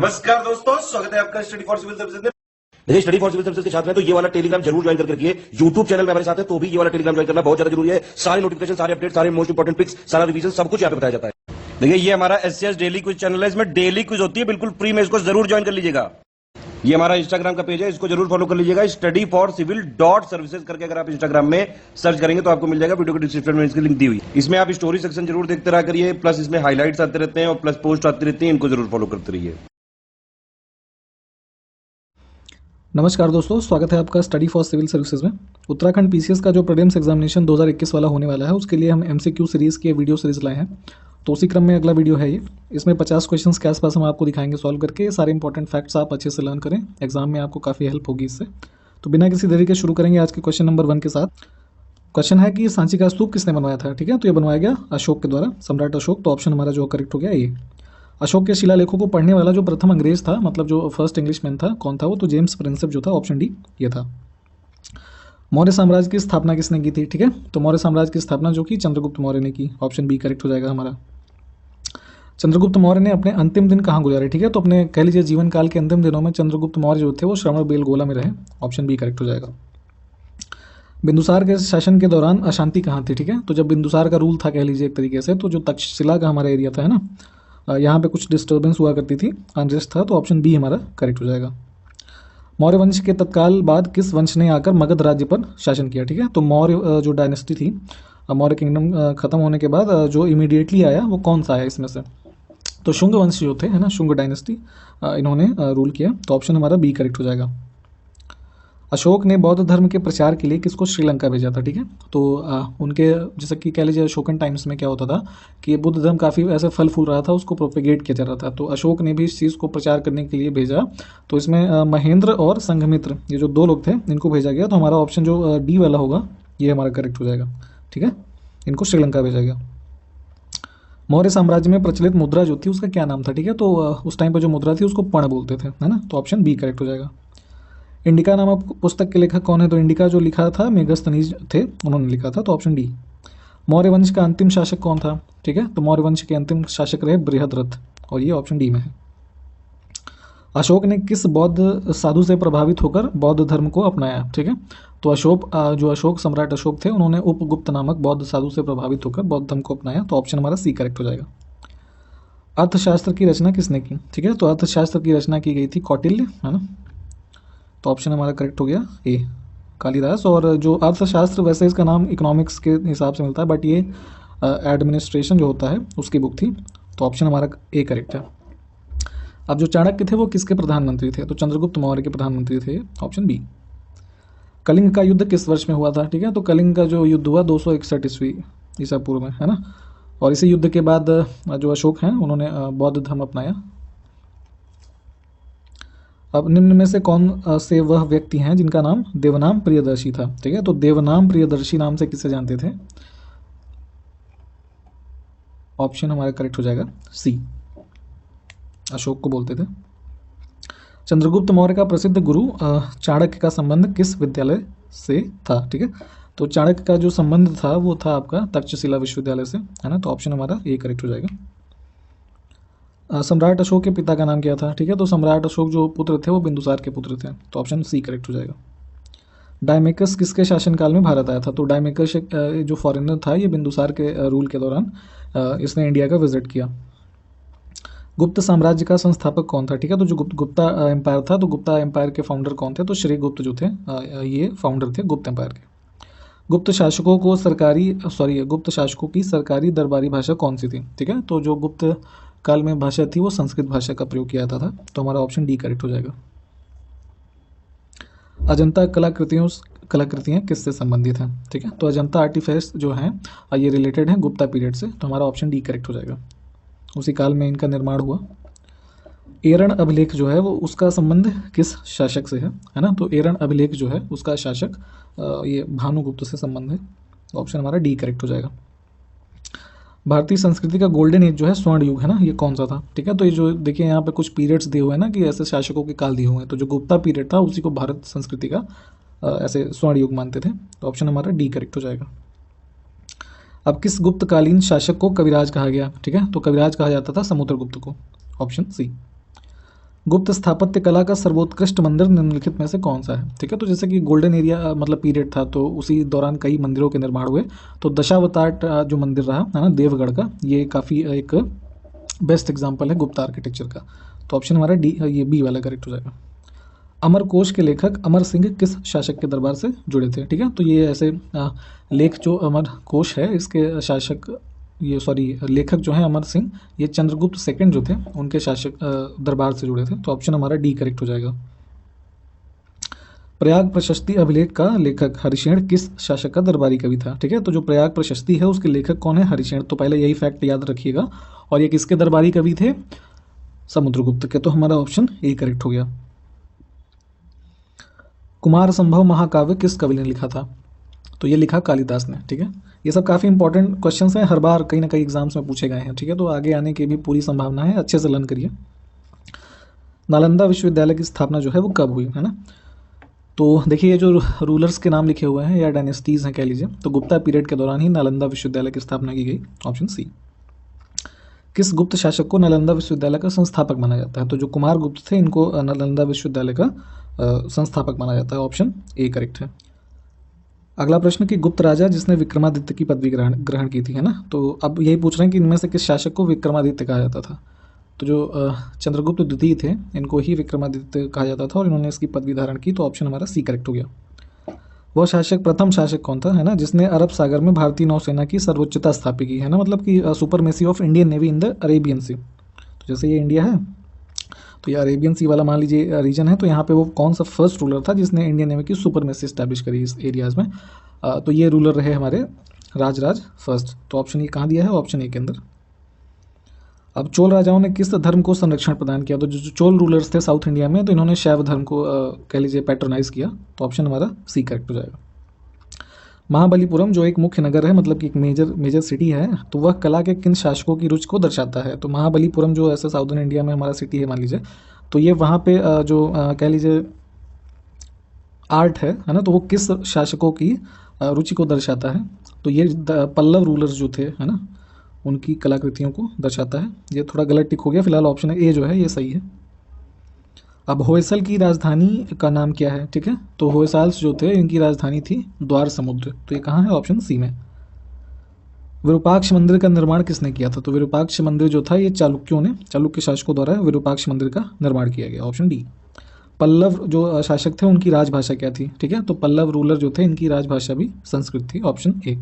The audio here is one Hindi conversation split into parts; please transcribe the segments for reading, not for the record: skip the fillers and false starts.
नमस्कार दोस्तों, स्वागत है आपका स्टडी फॉर सिविल सर्विसेज में। देखिए, स्टडी फॉर सिविल सर्विसेज के छात्र हैं तो ये वाला टेलीग्राम जरूर ज्वाइन करके रखिए। यूट्यूब चैनल में हमारे साथ है तो भी ये वाला टेलीग्राम ज्वाइन करना बहुत ज्यादा जरूरी है। सारे नोटिफिकेशन, सारे अपडेट, सारे मोस्ट इंपोर्टेंट पिक्स, सारा रिवीजन सब कुछ यहाँ पे बताया जाता है। देखिए, ये हमारा एससीएस डेली क्विज चैनल है, इसमें डेली क्विज होती है, बिल्कुल फ्री में, इसको जरूर ज्वाइन कर लीजिएगा। ये हमारा इंस्टाग्राम का पेज है, इसको जरूर फॉलो कर लीजिएगा। Study for civil dot services करके अगर आप इंस्टाग्राम में सर्च करेंगे तो आपको मिल जाएगा। वीडियो के डिस्क्रिप्शन में इसकी लिंक दी हुई। इसमें आप स्टोरी सेक्शन जरूर देखते रहा करिए, प्लस इसमें हाईलाइट्स आते रहते हैं और प्लस पोस्ट आती रहती है, इनको जरूर फॉलो करते रहिए। नमस्कार दोस्तों, स्वागत है आपका स्टडी फॉर सिविल सर्विसेज में। उत्तराखंड पीसीएस का जो प्रीलिम्स एग्जामिनेशन 2021 वाला होने वाला है, उसके लिए हम एमसीक्यू सीरीज़ की वीडियो सीरीज़ लाए हैं। तो उसी क्रम में अगला वीडियो है ये। इसमें 50 क्वेश्चंस के आसपास हम आपको दिखाएंगे सॉल्व करके। सारे इंपॉर्टेंट फैक्ट्स आप अच्छे से लर्न करें, एग्जाम में आपको काफ़ी हेल्प होगी इससे। तो बिना किसी देरी के शुरू करेंगे आज के क्वेश्चन नंबर 1 के साथ। क्वेश्चन है कि सांची का स्तूप किसने बनवाया था। ठीक है, तो ये बनवाया गया अशोक के द्वारा, सम्राट अशोक। तो ऑप्शन हमारा जो करेक्ट हो गया ये। अशोक के शिलालेखों को पढ़ने वाला जो प्रथम अंग्रेज था, मतलब जो फर्स्ट इंग्लिशमैन था, कौन था वो? तो जेम्स प्रिंसेप जो था, ऑप्शन डी ये था। मौर्य साम्राज्य की स्थापना किसने की थी? ठीक है, तो मौर्य साम्राज्य की स्थापना जो कि चंद्रगुप्त मौर्य ने की, ऑप्शन बी करेक्ट हो जाएगा हमारा। चंद्रगुप्त मौर्य ने अपने अंतिम दिन कहाँ गुजारे? ठीक है, तो अपने कह लीजिए जीवन काल के अंतिम दिनों में चंद्रगुप्त मौर्य जो थे वो श्रवण बेलगोला में रहे, ऑप्शन बी करेक्ट हो जाएगा। बिंदुसार के शासन के दौरान अशांति कहाँ थी? ठीक है, तो जब बिंदुसार का रूल था कह लीजिए एक तरीके से, तो जो तक्षशिला का हमारा एरिया था, है ना, यहाँ पे कुछ डिस्टर्बेंस हुआ करती थी, अनरेस्ट था, तो ऑप्शन बी हमारा करेक्ट हो जाएगा। मौर्य वंश के तत्काल बाद किस वंश ने आकर मगध राज्य पर शासन किया? ठीक है, तो मौर्य जो डायनेस्टी थी, मौर्य किंगडम खत्म होने के बाद जो इमीडिएटली आया वो कौन सा आया इसमें से? तो शुंग वंश जो थे, है ना, शुंग डायनेस्टी, इन्होंने रूल किया, तो ऑप्शन हमारा बी करेक्ट हो जाएगा। अशोक ने बौद्ध धर्म के प्रचार के लिए किसको श्रीलंका भेजा था? ठीक है, तो उनके जैसे कि कह लीजिए अशोकन टाइम्स में क्या होता था कि बुद्ध धर्म काफ़ी ऐसे फल फूल रहा था, उसको प्रोपेगेट किया जा रहा था, तो अशोक ने भी इस चीज़ को प्रचार करने के लिए भेजा। तो इसमें महेंद्र और संघमित्र, ये जो दो लोग थे, इनको भेजा गया। तो हमारा ऑप्शन जो डी वाला होगा ये हमारा करेक्ट हो जाएगा। ठीक है, इनको श्रीलंका भेजा गया। मौर्य साम्राज्य में प्रचलित मुद्रा जो थी उसका क्या नाम था? ठीक है, तो उस टाइम पर जो मुद्रा थी उसको पण बोलते थे, है ना, तो ऑप्शन बी करेक्ट हो जाएगा। इंडिका नामक पुस्तक के लेखक कौन है? तो इंडिका जो लिखा था मेगस्थनीज थे, उन्होंने लिखा था, तो ऑप्शन डी। मौर्य वंश का अंतिम शासक कौन था? ठीक है, तो मौर्य वंश के अंतिम शासक रहे बृहद्रथ, और ये ऑप्शन डी में है। अशोक ने किस बौद्ध साधु से प्रभावित होकर बौद्ध धर्म को अपनाया? ठीक है, तो अशोक सम्राट अशोक थे, उन्होंने उपगुप्त नामक बौद्ध साधु से प्रभावित होकर बौद्ध धर्म को अपनाया, तो ऑप्शन हमारा सी करेक्ट हो जाएगा। अर्थशास्त्र की रचना किसने की? ठीक है, तो अर्थशास्त्र की रचना की गई थी कौटिल्य, है ना, तो ऑप्शन हमारा करेक्ट हो गया ए, कालिदास। और जो अर्थशास्त्र, वैसे इसका नाम इकोनॉमिक्स के हिसाब से मिलता है, बट ये एडमिनिस्ट्रेशन जो होता है उसकी बुक थी, तो ऑप्शन हमारा ए करेक्ट है। अब जो चाणक्य थे वो किसके प्रधानमंत्री थे? तो चंद्रगुप्त मौर्य के प्रधानमंत्री थे, ऑप्शन बी। कलिंग का युद्ध किस वर्ष में हुआ था? ठीक है, तो कलिंग का जो युद्ध हुआ 261 ईस्वी ईसा पूर्व में, है ना, और इसी युद्ध के बाद जो अशोक हैं उन्होंने बौद्ध धर्म अपनाया। अब निम्न में से कौन से वह व्यक्ति हैं जिनका नाम देवनाम प्रियदर्शी था? ठीक है, तो देवनाम प्रियदर्शी नाम से किसे जानते थे? ऑप्शन हमारा करेक्ट हो जाएगा सी, अशोक को बोलते थे। चंद्रगुप्त मौर्य का प्रसिद्ध गुरु चाणक्य का संबंध किस विद्यालय से था? ठीक है, तो चाणक्य का जो संबंध था वो था आपका तक्षशिला विश्वविद्यालय से, है ना, तो ऑप्शन हमारा ए करेक्ट हो जाएगा। सम्राट अशोक के पिता का नाम क्या था? ठीक है, तो सम्राट अशोक जो पुत्र थे वो बिंदुसार के पुत्र थे, तो ऑप्शन सी करेक्ट हो जाएगा। डायमेकस किसके शासनकाल में भारत आया था? तो डायमेकस जो फॉरेनर था, ये बिंदुसार के रूल के दौरान इसने इंडिया का विजिट किया। गुप्त साम्राज्य का संस्थापक कौन था? ठीक है, तो जो गुप्ता एम्पायर था, तो गुप्ता एम्पायर के फाउंडर कौन थे? तो श्री गुप्त जो थे, ये फाउंडर थे गुप्त एम्पायर के। गुप्त शासकों की सरकारी दरबारी भाषा कौन सी थी? ठीक है, तो जो गुप्त काल में भाषा थी वो संस्कृत भाषा का प्रयोग किया जाता था, तो हमारा ऑप्शन डी करेक्ट हो जाएगा। अजंता कलाकृतियाँ किससे संबंधित हैं? ठीक है, तो अजंता आर्टिफैक्ट्स जो हैं ये रिलेटेड हैं गुप्ता पीरियड से, तो हमारा ऑप्शन डी करेक्ट हो जाएगा। उसी काल में इनका निर्माण हुआ। एरण अभिलेख जो है वो उसका संबंध किस शासक से है ना, तो एरण अभिलेख जो है उसका शासक ये भानुगुप्त से संबंध है, ऑप्शन हमारा डी करेक्ट हो जाएगा। भारतीय संस्कृति का गोल्डन एज जो है, स्वर्ण युग, है ना, ये कौन सा था? ठीक है, तो ये जो देखिए यहाँ पे कुछ पीरियड्स दिए हुए हैं ना कि ऐसे शासकों के काल दिए हुए हैं, तो जो गुप्ता पीरियड था उसी को भारत संस्कृति का ऐसे स्वर्ण युग मानते थे, तो ऑप्शन हमारा डी करेक्ट हो जाएगा। अब किस गुप्तकालीन शासक को कविराज कहा गया? ठीक है, तो कविराज कहा जाता था समुद्रगुप्त को, ऑप्शन सी। गुप्त स्थापत्य कला का सर्वोत्कृष्ट मंदिर निम्नलिखित में से कौन सा है? ठीक है, तो जैसे कि गोल्डन एरिया मतलब पीरियड था, तो उसी दौरान कई मंदिरों के निर्माण हुए। तो दशावतार जो मंदिर रहा है ना देवगढ़ का, ये काफ़ी एक बेस्ट एग्जाम्पल है गुप्त आर्किटेक्चर का। तो ऑप्शन हमारा डी, ये बी वाला करेक्ट हो जाएगा। अमरकोश के लेखक अमर सिंह किस शासक के दरबार से जुड़े थे? ठीक है, तो ये ऐसे लेख जो अमरकोश है इसके शासक, ये सॉरी लेखक जो हैं अमर सिंह, ये चंद्रगुप्त सेकंड जो थे उनके शासक दरबार से जुड़े थे। तो ऑप्शन हमारा डी करेक्ट हो जाएगा। प्रयाग प्रशस्ति अभिलेख का लेखक हरिशेण किस शासक का दरबारी कवि था? ठीक है, तो जो प्रयाग प्रशस्ति है उसके लेखक कौन है? हरिशेण। तो पहले यही फैक्ट याद रखिएगा। और ये किसके दरबारी कवि थे? समुद्रगुप्त के। तो हमारा ऑप्शन ए करेक्ट हो गया। कुमार संभव महाकाव्य किस कवि ने लिखा था? तो ये लिखा कालिदास ने। ठीक है, ये सब काफ़ी इंपॉर्टेंट क्वेश्चंस हैं, हर बार कहीं ना कहीं एग्जाम्स में पूछे गए हैं। ठीक है, तो आगे आने की भी पूरी संभावना है, अच्छे से लर्न करिए। नालंदा विश्वविद्यालय की स्थापना जो है वो कब हुई, है ना? तो देखिए ये जो रूलर्स के नाम लिखे हुए हैं या डायनेस्टीज हैं कह लीजिए, तो गुप्ता पीरियड के दौरान ही नालंदा विश्वविद्यालय की स्थापना की गई। Option C. किस गुप्त शासक को नालंदा विश्वविद्यालय का संस्थापक माना जाता है? तो जो कुमार गुप्त थे इनको नालंदा विश्वविद्यालय का संस्थापक माना जाता है। ऑप्शन ए करेक्ट है। अगला प्रश्न कि गुप्त राजा जिसने विक्रमादित्य की पदवी ग्रहण की थी, है ना? तो अब यही पूछ रहे हैं कि इनमें से किस शासक को विक्रमादित्य कहा जाता था? तो जो चंद्रगुप्त द्वितीय थे इनको ही विक्रमादित्य कहा जाता था और इन्होंने इसकी पदवी धारण की। तो ऑप्शन हमारा सी करेक्ट हो गया। वह शासक, प्रथम शासक कौन था, है ना, जिसने अरब सागर में भारतीय नौसेना की सर्वोच्चता स्थापित की, है ना, मतलब कि supremacy of Indian navy in the Arabian Sea. तो जैसे ये इंडिया है तो ये अरेबियन सी वाला मान लीजिए रीजन है, तो यहाँ पे वो कौन सा फर्स्ट रूलर था जिसने इंडियन नेवी की सुपरमेसी स्टैब्लिश करी इस एरियाज में? तो ये रूलर रहे हमारे राजराज फर्स्ट। तो ऑप्शन ये कहाँ दिया है? ऑप्शन ए के अंदर। अब चोल राजाओं ने किस धर्म को संरक्षण प्रदान किया? तो जो चोल रूलर्स थे साउथ इंडिया में, तो इन्होंने शैव धर्म को कह लीजिए पैट्रोनाइज किया। तो ऑप्शन हमारा सी करेक्ट हो जाएगा। महाबलीपुरम जो एक मुख्य नगर है, मतलब कि एक मेजर सिटी है, तो वह कला के किन शासकों की रुचि को दर्शाता है? तो महाबलीपुरम जो ऐसे साउदर्न इंडिया में हमारा सिटी है मान लीजिए, तो ये वहाँ पे जो कह लीजिए आर्ट है ना, तो वो किस शासकों की रुचि को दर्शाता है? तो ये पल्लव रूलर्स जो थे, है ना, उनकी कलाकृतियों को दर्शाता है। ये थोड़ा गलत टिक हो गया, फिलहाल ऑप्शन ए जो है ये सही है। अब होयसल की राजधानी का नाम क्या है? ठीक है, तो होयसाल्स जो थे इनकी राजधानी थी द्वार समुद्र। तो ये कहाँ है? ऑप्शन सी में। विरूपाक्ष मंदिर का निर्माण किसने किया था? तो विरूपाक्ष मंदिर जो था ये चालुक्यों ने, चालुक्य शासकों द्वारा विरूपाक्ष मंदिर का निर्माण किया गया। Option D. पल्लव जो शासक थे उनकी राजभाषा क्या थी? ठीक है, तो पल्लव रूलर जो थे इनकी राजभाषा भी संस्कृत थी। Option A.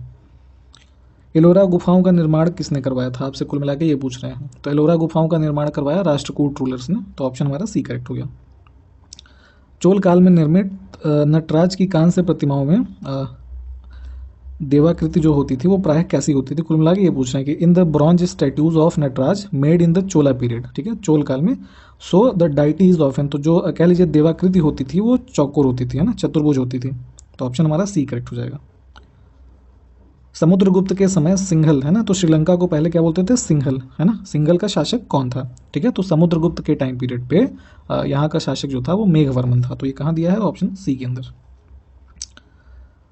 एलोरा गुफाओं का निर्माण किसने करवाया था? आपसे कुल मिला के ये पूछ रहे हैं। तो एलोरा गुफाओं का निर्माण करवाया राष्ट्रकूट रूलर्स ने। तो ऑप्शन हमारा सी करेक्ट हो गया। चोल काल में निर्मित नटराज की कांस्य प्रतिमाओं में देवाकृति जो होती थी वो प्रायः कैसी होती थी? कुल मिला के ये पूछ रहे हैं कि in the bronze statues of Nataraja made in the Chola period. ठीक है, चोल काल में। So the deity is often, तो जो कह लीजिए देवाकृति होती थी वो चौकोर होती थी, है ना, चतुर्भुज होती थी। तो ऑप्शन हमारा सी करेक्ट हो जाएगा। समुद्रगुप्त के समय सिंघल, है ना, तो श्रीलंका को पहले क्या बोलते थे? सिंघल, है ना। सिंघल का शासक कौन था? ठीक है, तो समुद्रगुप्त के टाइम पीरियड पे यहाँ का शासक जो था वो मेघवर्मन था। तो ये कहाँ दिया है? ऑप्शन सी के अंदर।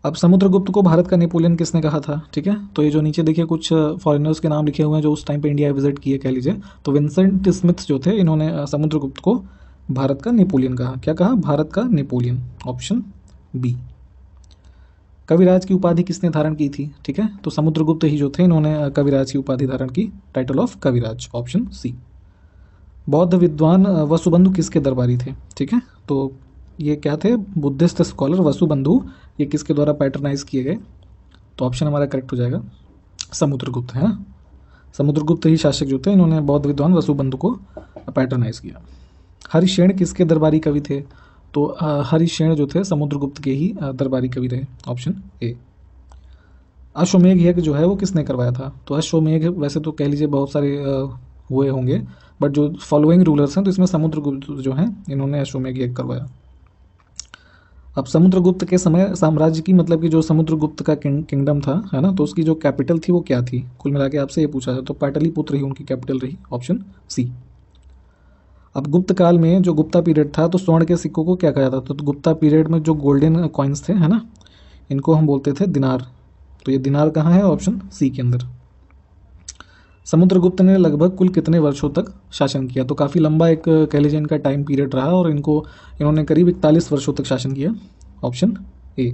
अब समुद्रगुप्त को भारत का नेपोलियन किसने कहा था? ठीक है, तो ये जो नीचे देखिए कुछ फॉरेनर्स के नाम लिखे हुए हैं जो उस टाइम पे इंडिया विजिट किए कह लीजिए, तो विंसेंट स्मिथ जो थे इन्होंने समुद्रगुप्त को भारत का नेपोलियन कहा। क्या कहा? भारत का नेपोलियन। Option B. कविराज की उपाधि किसने धारण की थी? ठीक है, तो समुद्रगुप्त ही जो थे इन्होंने कविराज की उपाधि धारण की, title of Kaviraj. Option C. बौद्ध विद्वान वसुबंधु किसके दरबारी थे? ठीक है, तो ये क्या थे? बुद्धिस्ट स्कॉलर वसुबंधु, ये किसके द्वारा पैटर्नाइज किए गए? तो ऑप्शन हमारा करेक्ट हो जाएगा समुद्रगुप्त, है ना। समुद्रगुप्त ही शासक जो थे इन्होंने बौद्ध विद्वान वसुबंधु को पैटर्नाइज किया। हरिशेण किसके दरबारी कवि थे? तो हरिशेण जो थे समुद्रगुप्त के ही दरबारी कवि रहे। Option A. अश्वमेघ यज्ञ जो है वो किसने करवाया था? तो अश्वमेघ वैसे तो कह लीजिए बहुत सारे हुए होंगे, बट जो फॉलोइंग रूलर्स हैं तो इसमें समुद्रगुप्त जो हैं इन्होंने अश्वमेघ यज्ञ करवाया। अब समुद्रगुप्त के समय साम्राज्य की, मतलब कि जो समुद्रगुप्त का किंगडम था, है ना, तो उसकी जो कैपिटल थी वो क्या थी? कुल मिला के आपसे ये पूछा है, तो पाटलिपुत्र ही उनकी कैपिटल रही। Option C. अब गुप्त काल में जो गुप्ता पीरियड था तो स्वर्ण के सिक्कों को क्या कहा जाता था? तो गुप्ता पीरियड में जो गोल्डन कॉइन्स थे, है ना, इनको हम बोलते थे दिनार। तो ये दिनार कहाँ है? ऑप्शन सी के अंदर। समुद्रगुप्त ने लगभग कुल कितने वर्षों तक शासन किया? तो काफ़ी लंबा एक कह लीजिए इनका टाइम पीरियड रहा और इन्होंने करीब 41 वर्षों तक शासन किया। Option A.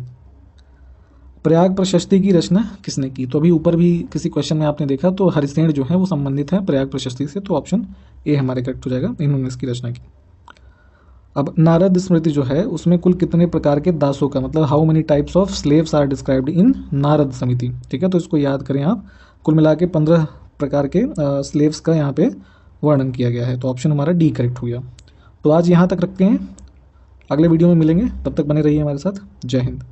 प्रयाग प्रशस्ति की रचना किसने की? तो अभी ऊपर भी किसी क्वेश्चन में आपने देखा तो हरिसेन जो है वो संबंधित है प्रयाग प्रशस्ति से, तो ऑप्शन ए हमारे करेक्ट हो जाएगा, इन्होंने इसकी रचना की। अब नारद स्मृति जो है उसमें कुल कितने प्रकार के दासों का, मतलब how many types of slaves are described in Narada Smriti, ठीक है, तो इसको याद करें आप। कुल मिला के 15 प्रकार के स्लेव्स का यहाँ पे वर्णन किया गया है, तो ऑप्शन हमारा डी करेक्ट हो गया। तो आज यहाँ तक रखते हैं, अगले वीडियो में मिलेंगे, तब तक बने रहिए हमारे साथ। जय हिंद।